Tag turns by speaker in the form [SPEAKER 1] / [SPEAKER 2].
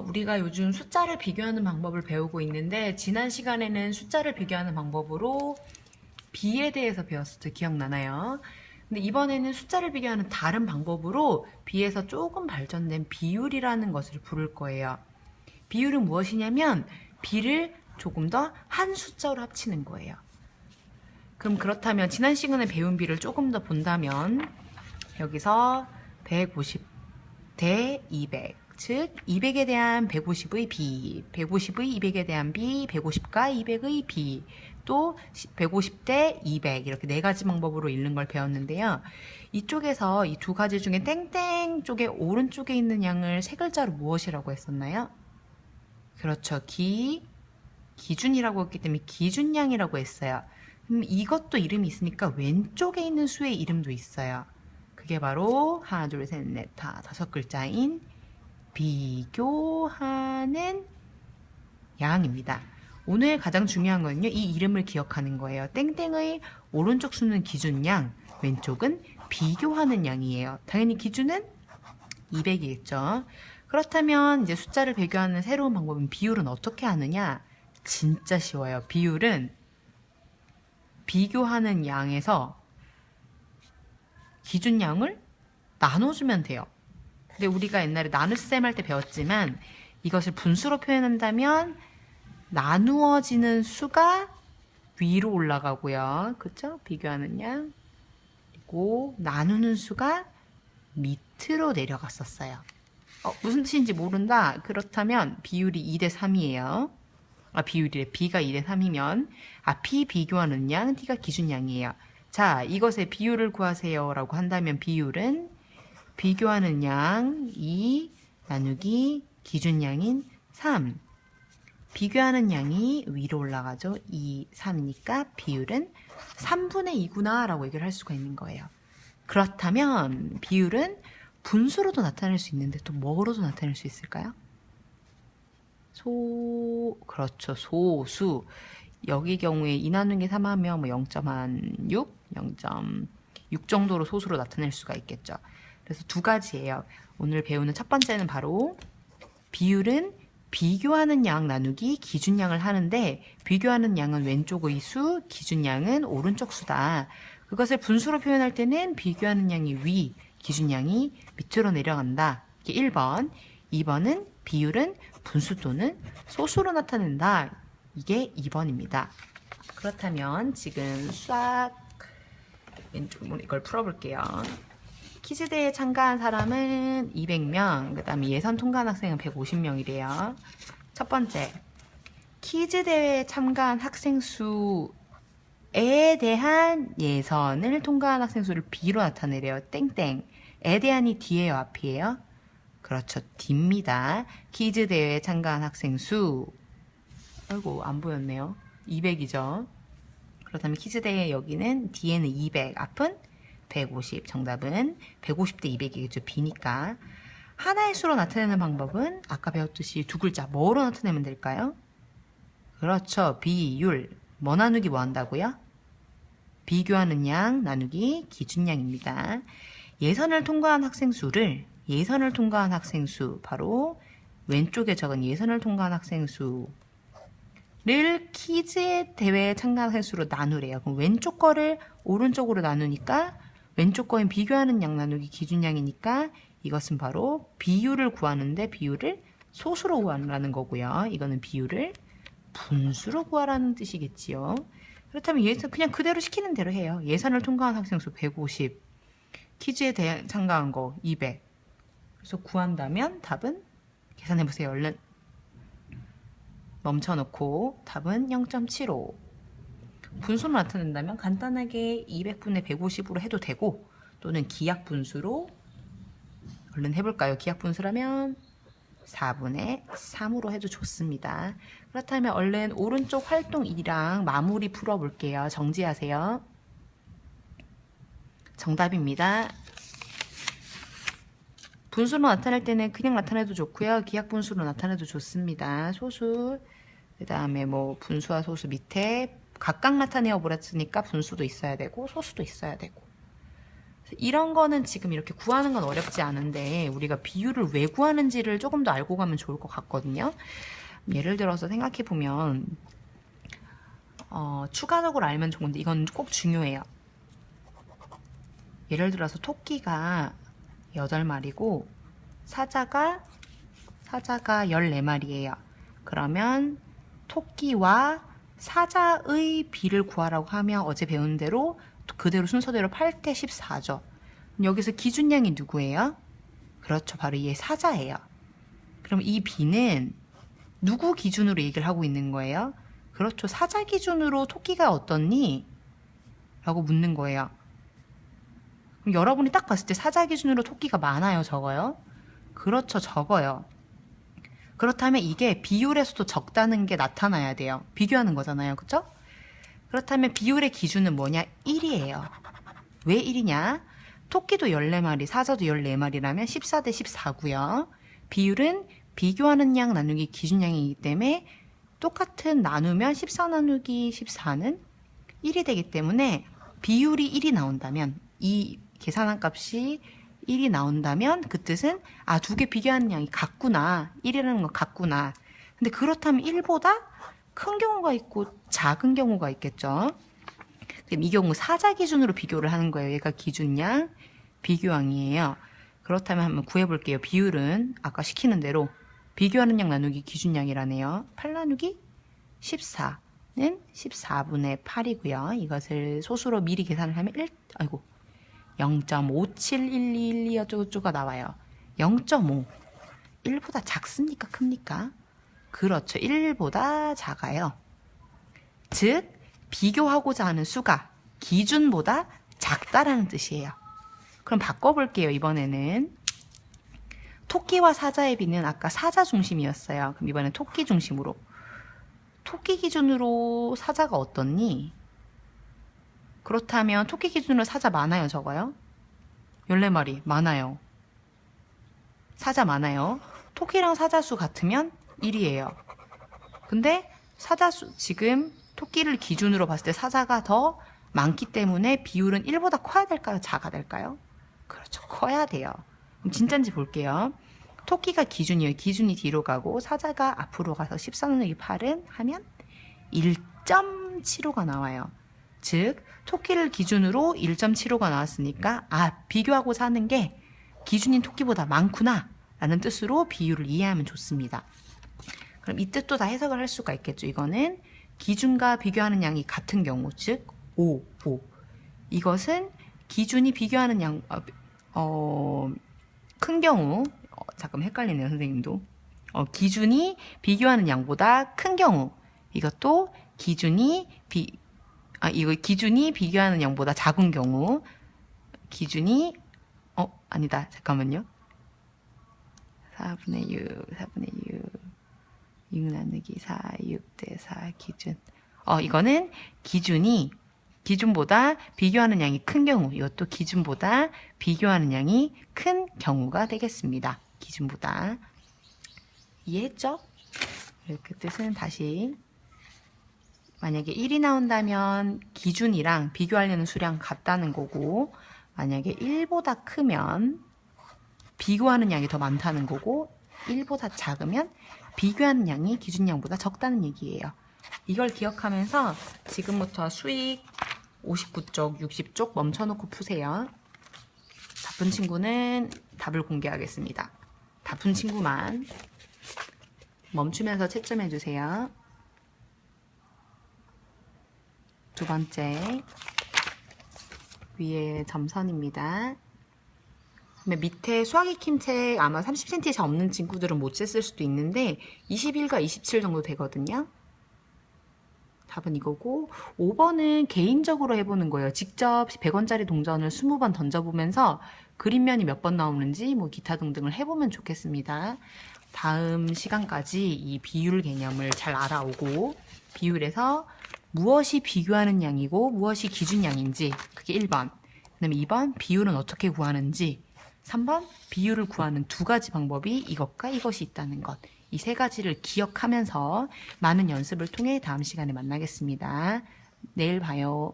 [SPEAKER 1] 우리가 요즘 숫자를 비교하는 방법을 배우고 있는데 지난 시간에는 숫자를 비교하는 방법으로 비에 대해서 배웠을 때 기억나나요? 근데 이번에는 숫자를 비교하는 다른 방법으로 비에서 조금 발전된 비율이라는 것을 부를 거예요. 비율은 무엇이냐면 비를 조금 더 한 숫자로 합치는 거예요. 그럼 그렇다면 지난 시간에 배운 비를 조금 더 본다면 여기서 150대 200, 즉 200에 대한 150의 비, 150의 200에 대한 비, 150과 200의 비, 또 150대 200 이렇게 네 가지 방법으로 읽는 걸 배웠는데요. 이쪽에서 이 두 가지 중에 땡땡 쪽에 오른쪽에 있는 양을 세 글자로 무엇이라고 했었나요? 그렇죠. 기준이라고 했기 때문에 기준량이라고 했어요. 그럼 이것도 이름이 있으니까 왼쪽에 있는 수의 이름도 있어요. 그게 바로 하나, 둘, 셋, 넷, 다 다섯 글자인 비교하는 양입니다. 오늘 가장 중요한 거는요, 이 이름을 기억하는 거예요. 땡땡의 오른쪽 수는 기준양, 왼쪽은 비교하는 양이에요. 당연히 기준은 200이겠죠. 그렇다면 이제 숫자를 비교하는 새로운 방법은 비율은 어떻게 하느냐? 진짜 쉬워요. 비율은 비교하는 양에서 기준량을 나눠주면 돼요. 근데 우리가 옛날에 나눗셈 할 때 배웠지만 이것을 분수로 표현한다면 나누어지는 수가 위로 올라가고요. 그쵸? 비교하는 양. 그리고 나누는 수가 밑으로 내려갔었어요. 무슨 뜻인지 모른다? 그렇다면 비율이 2대 3이에요. 비율이래. B가 2대 3이면 P 비교하는 양, T가 기준양이에요. 자, 이것의 비율을 구하세요 라고 한다면 비율은 비교하는 양 2 나누기 기준양인 3. 비교하는 양이 위로 올라가죠. 2, 3이니까 비율은 3분의 2구나 라고 얘기를 할 수가 있는 거예요. 그렇다면 비율은 분수로도 나타낼 수 있는데 또 뭐로도 나타낼 수 있을까요? 그렇죠. 소수. 여기 경우에 2 나누기 3 하면 뭐 0.6, 0.6 정도로 소수로 나타낼 수가 있겠죠. 그래서 두 가지예요. 오늘 배우는 첫 번째는 바로 비율은 비교하는 양 나누기 기준양을 하는데 비교하는 양은 왼쪽의 수, 기준양은 오른쪽 수다. 그것을 분수로 표현할 때는 비교하는 양이 위, 기준양이 밑으로 내려간다. 이게 1번. 2번은 비율은 분수 또는 소수로 나타낸다. 이게 2번입니다. 그렇다면 지금 싹 왼쪽으로 이걸 풀어볼게요. 퀴즈대회에 참가한 사람은 200명, 그 다음에 예선 통과한 학생은 150명이래요. 첫 번째, 퀴즈대회에 참가한 학생 수에 대한 예선을 통과한 학생 수를 B로 나타내래요. 땡땡. 에 대한이 D예요, 앞이에요? 그렇죠, D입니다. 퀴즈대회에 참가한 학생 수. 아이고, 안 보였네요. 200이죠. 그렇다면 퀴즈대회 여기는 D에는 200, 앞은 150. 정답은 150대 200이겠죠. B니까. 하나의 수로 나타내는 방법은 아까 배웠듯이 두 글자 뭐로 나타내면 될까요? 그렇죠. 비율. 뭐 나누기 뭐 한다고요? 비교하는 양 나누기 기준량입니다. 예선을 통과한 학생 수를 예선을 통과한 학생 수, 바로 왼쪽에 적은 예선을 통과한 학생 수를 퀴즈 대회에 참가한 학생 수로 나누래요. 그럼 왼쪽 거를 오른쪽으로 나누니까 왼쪽 거인 비교하는 양 나누기 기준량이니까 이것은 바로 비율을 구하는데 비율을 소수로 구하라는 거고요. 이거는 비율을 분수로 구하라는 뜻이겠지요. 그렇다면 예선 그냥 그대로 시키는 대로 해요. 예선을 통과한 학생 수 150, 퀴즈에 참가한 거 200. 그래서 구한다면 답은 계산해보세요. 얼른 멈춰놓고 답은 0.75. 분수로 나타낸다면 간단하게 200분의 150으로 해도 되고 또는 기약 분수로 얼른 해볼까요? 기약 분수라면 4분의 3으로 해도 좋습니다. 그렇다면 얼른 오른쪽 활동 2랑 마무리 풀어볼게요. 정지하세요. 정답입니다. 분수로 나타낼 때는 그냥 나타내도 좋고요. 기약 분수로 나타내도 좋습니다. 소수, 그 다음에 뭐 분수와 소수 밑에 각각 나타내어 버렸으니까 분수도 있어야 되고 소수도 있어야 되고. 이런 거는 지금 이렇게 구하는 건 어렵지 않은데 우리가 비율을 왜 구하는지를 조금 더 알고 가면 좋을 것 같거든요. 예를 들어서 생각해 보면 추가적으로 알면 좋은데 이건 꼭 중요해요. 예를 들어서 토끼가 8마리고 사자가 14마리예요. 그러면 토끼와 사자의 비를 구하라고 하면 어제 배운 대로 그대로 순서대로 8대 14죠. 여기서 기준량이 누구예요? 그렇죠. 바로 얘 사자예요. 그럼 이 비는 누구 기준으로 얘기를 하고 있는 거예요? 그렇죠. 사자 기준으로 토끼가 어떻니? 라고 묻는 거예요. 그럼 여러분이 딱 봤을 때 사자 기준으로 토끼가 많아요? 적어요? 그렇죠. 적어요. 그렇다면 이게 비율에서도 적다는 게 나타나야 돼요. 비교하는 거잖아요. 그쵸? 그렇다면 비율의 기준은 뭐냐? 1이에요. 왜 1이냐? 토끼도 14마리, 사자도 14마리라면 14대 14고요. 비율은 비교하는 양 나누기 기준량이기 때문에 똑같은 나누면 14 나누기 14는 1이 되기 때문에 비율이 1이 나온다면 이 계산한 값이 1이 나온다면 그 뜻은 두 개 비교하는 양이 같구나. 1이라는 건 같구나. 근데 그렇다면 1보다 큰 경우가 있고 작은 경우가 있겠죠. 그럼 이 경우 사자 기준으로 비교를 하는 거예요. 얘가 기준양, 비교양이에요. 그렇다면 한번 구해볼게요. 비율은 아까 시키는 대로 비교하는 양 나누기 기준양이라네요. 8 나누기 14는 14분의 8이고요. 이것을 소수로 미리 계산을 하면 0.571212 어쩌고저쩌고가 나와요. 0.5. 1보다 작습니까? 큽니까? 그렇죠. 1보다 작아요. 즉 비교하고자 하는 수가 기준보다 작다라는 뜻이에요. 그럼 바꿔볼게요. 이번에는 토끼와 사자의 비는 아까 사자 중심이었어요. 그럼 이번엔 토끼 중심으로. 토끼 기준으로 사자가 어떻니? 그렇다면 토끼 기준으로 사자 많아요? 적어요? 14마리 많아요. 사자 많아요. 토끼랑 사자 수 같으면 1이에요. 근데 사자 수 지금 토끼를 기준으로 봤을 때 사자가 더 많기 때문에 비율은 1보다 커야 될까요? 작아 될까요? 그렇죠. 커야 돼요. 그럼 진짠지 볼게요. 토끼가 기준이에요. 기준이 뒤로 가고 사자가 앞으로 가서 14 나누기 8은 하면 1.75가 나와요. 즉 토끼를 기준으로 1.75가 나왔으니까 비교하고자 하는 게 기준인 토끼보다 많구나 라는 뜻으로 비율을 이해하면 좋습니다. 그럼 이 뜻도 다 해석을 할 수가 있겠죠. 이거는 기준과 비교하는 양이 같은 경우, 즉 5. 이것은 기준이 비교하는 양, 큰 경우, 잠깐 헷갈리네요, 선생님도. 기준이 비교하는 양보다 큰 경우, 이것도 기준이 비교하는 양보다 작은 경우, 기준이, 아니다, 잠깐만요. 4분의 6 나누기 4, 6대 4 기준. 이거는 기준보다 비교하는 양이 큰 경우, 이것도 기준보다 비교하는 양이 큰 경우가 되겠습니다. 기준보다. 이해했죠? 그 뜻은 다시 만약에 1이 나온다면 기준이랑 비교하려는 수량 같다는 거고, 만약에 1보다 크면 비교하는 양이 더 많다는 거고, 1보다 작으면 비교하는 양이 기준양보다 적다는 얘기예요. 이걸 기억하면서 지금부터 수익 59쪽, 60쪽 멈춰놓고 푸세요. 바쁜 친구는 답을 공개하겠습니다. 바쁜 친구만 멈추면서 채점해주세요. 두 번째, 위에 점선입니다. 밑에 수학 익힘 책 아마 30cm 이상 없는 친구들은 못 쟀을 수도 있는데 21과 27 정도 되거든요. 답은 이거고, 5번은 개인적으로 해보는 거예요. 직접 100원짜리 동전을 20번 던져보면서 그림면이 몇 번 나오는지 기타 등등을 해보면 좋겠습니다. 다음 시간까지 이 비율 개념을 잘 알아오고, 비율에서 무엇이 비교하는 양이고 무엇이 기준양인지, 그게 1번. 그 다음에 2번 비율은 어떻게 구하는지, 3번 비율을 구하는 두 가지 방법이 이것과 이것이 있다는 것. 이 세 가지를 기억하면서 많은 연습을 통해 다음 시간에 만나겠습니다. 내일 봐요.